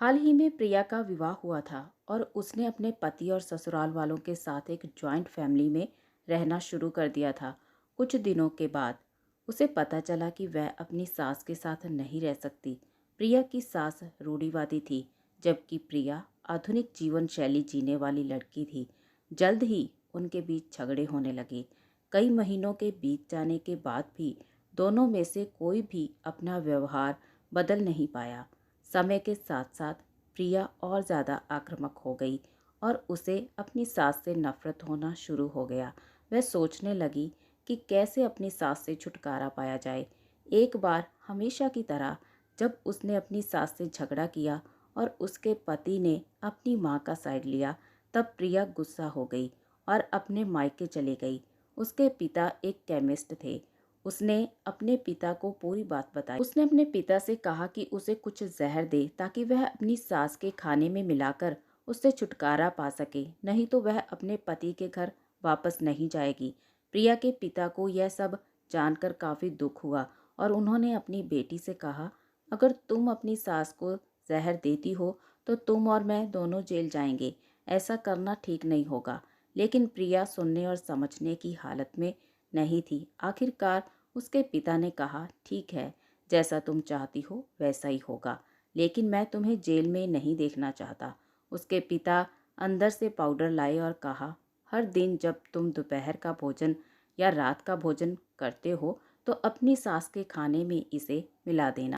हाल ही में प्रिया का विवाह हुआ था और उसने अपने पति और ससुराल वालों के साथ एक जॉइंट फैमिली में रहना शुरू कर दिया था। कुछ दिनों के बाद उसे पता चला कि वह अपनी सास के साथ नहीं रह सकती। प्रिया की सास रूढ़िवादी थी, जबकि प्रिया आधुनिक जीवन शैली जीने वाली लड़की थी। जल्द ही उनके बीच झगड़े होने लगे। कई महीनों के बीत जाने के बाद भी दोनों में से कोई भी अपना व्यवहार बदल नहीं पाया। समय के साथ साथ प्रिया और ज़्यादा आक्रामक हो गई और उसे अपनी सास से नफरत होना शुरू हो गया। वह सोचने लगी कि कैसे अपनी सास से छुटकारा पाया जाए। एक बार हमेशा की तरह जब उसने अपनी सास से झगड़ा किया और उसके पति ने अपनी माँ का साइड लिया, तब प्रिया गुस्सा हो गई और अपने मायके चली गई। उसके पिता एक केमिस्ट थे। उसने अपने पिता को पूरी बात बताई। उसने अपने पिता से कहा कि उसे कुछ जहर दे ताकि वह अपनी सास के खाने में मिलाकर उससे छुटकारा पा सके, नहीं तो वह अपने पति के घर वापस नहीं जाएगी। प्रिया के पिता को यह सब जानकर काफ़ी दुख हुआ और उन्होंने अपनी बेटी से कहा, अगर तुम अपनी सास को जहर देती हो तो तुम और मैं दोनों जेल जाएंगे। ऐसा करना ठीक नहीं होगा। लेकिन प्रिया सुनने और समझने की हालत में नहीं थी। आखिरकार उसके पिता ने कहा, ठीक है, जैसा तुम चाहती हो वैसा ही होगा, लेकिन मैं तुम्हें जेल में नहीं देखना चाहता। उसके पिता अंदर से पाउडर लाए और कहा, हर दिन जब तुम दोपहर का भोजन या रात का भोजन करते हो तो अपनी सास के खाने में इसे मिला देना।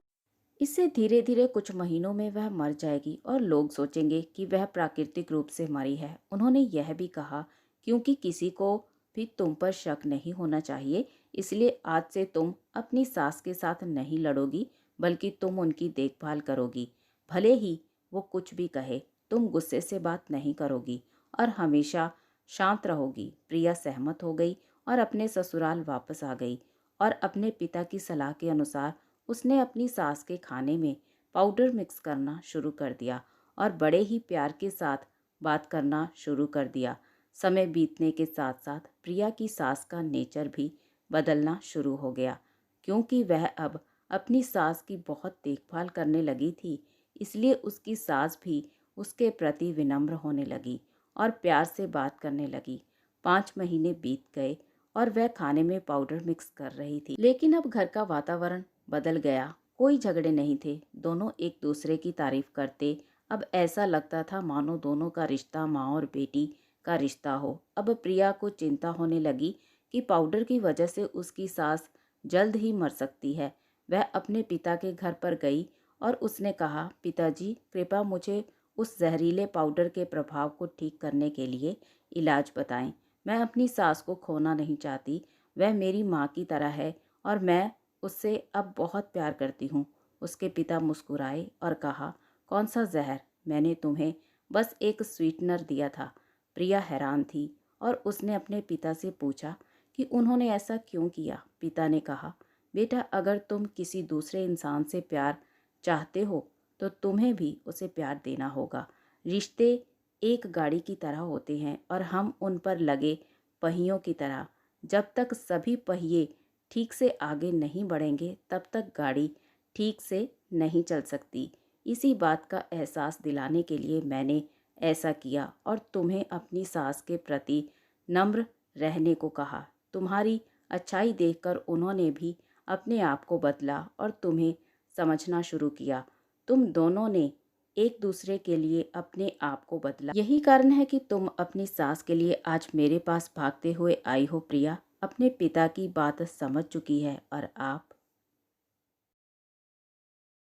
इससे धीरे धीरे कुछ महीनों में वह मर जाएगी और लोग सोचेंगे कि वह प्राकृतिक रूप से मरी है। उन्होंने यह भी कहा, क्योंकि किसी को भी तुम पर शक नहीं होना चाहिए, इसलिए आज से तुम अपनी सास के साथ नहीं लड़ोगी, बल्कि तुम उनकी देखभाल करोगी। भले ही वो कुछ भी कहे, तुम गुस्से से बात नहीं करोगी और हमेशा शांत रहोगी। प्रिया सहमत हो गई और अपने ससुराल वापस आ गई और अपने पिता की सलाह के अनुसार उसने अपनी सास के खाने में पाउडर मिक्स करना शुरू कर दिया और बड़े ही प्यार के साथ बात करना शुरू कर दिया। समय बीतने के साथ साथ प्रिया की सास का नेचर भी बदलना शुरू हो गया, क्योंकि वह अब अपनी सास की बहुत देखभाल करने लगी थी। इसलिए उसकी सास भी उसके प्रति विनम्र होने लगी और प्यार से बात करने लगी। 5 महीने बीत गए और वह खाने में पाउडर मिक्स कर रही थी, लेकिन अब घर का वातावरण बदल गया। कोई झगड़े नहीं थे, दोनों एक दूसरे की तारीफ करते। अब ऐसा लगता था मानो दोनों का रिश्ता माँ और बेटी का रिश्ता हो। अब प्रिया को चिंता होने लगी कि पाउडर की वजह से उसकी सास जल्द ही मर सकती है। वह अपने पिता के घर पर गई और उसने कहा, पिताजी, कृपया मुझे उस जहरीले पाउडर के प्रभाव को ठीक करने के लिए इलाज बताएं। मैं अपनी सास को खोना नहीं चाहती। वह मेरी माँ की तरह है और मैं उससे अब बहुत प्यार करती हूँ। उसके पिता मुस्कुराए और कहा, कौन सा जहर? मैंने तुम्हें बस एक स्वीटनर दिया था। प्रिया हैरान थी और उसने अपने पिता से पूछा कि उन्होंने ऐसा क्यों किया। पिता ने कहा, बेटा, अगर तुम किसी दूसरे इंसान से प्यार चाहते हो तो तुम्हें भी उसे प्यार देना होगा। रिश्ते एक गाड़ी की तरह होते हैं और हम उन पर लगे पहियों की तरह। जब तक सभी पहिए ठीक से आगे नहीं बढ़ेंगे तब तक गाड़ी ठीक से नहीं चल सकती। इसी बात का एहसास दिलाने के लिए मैंने ऐसा किया और तुम्हें अपनी सास के प्रति नम्र रहने को कहा। तुम्हारी अच्छाई देखकर उन्होंने भी अपने आप को बदला और तुम्हें समझना शुरू किया। तुम दोनों ने एक दूसरे के लिए अपने आप को बदला। यही कारण है कि तुम अपनी सास के लिए आज मेरे पास भागते हुए आई हो। प्रिया अपने पिता की बात समझ चुकी है और आप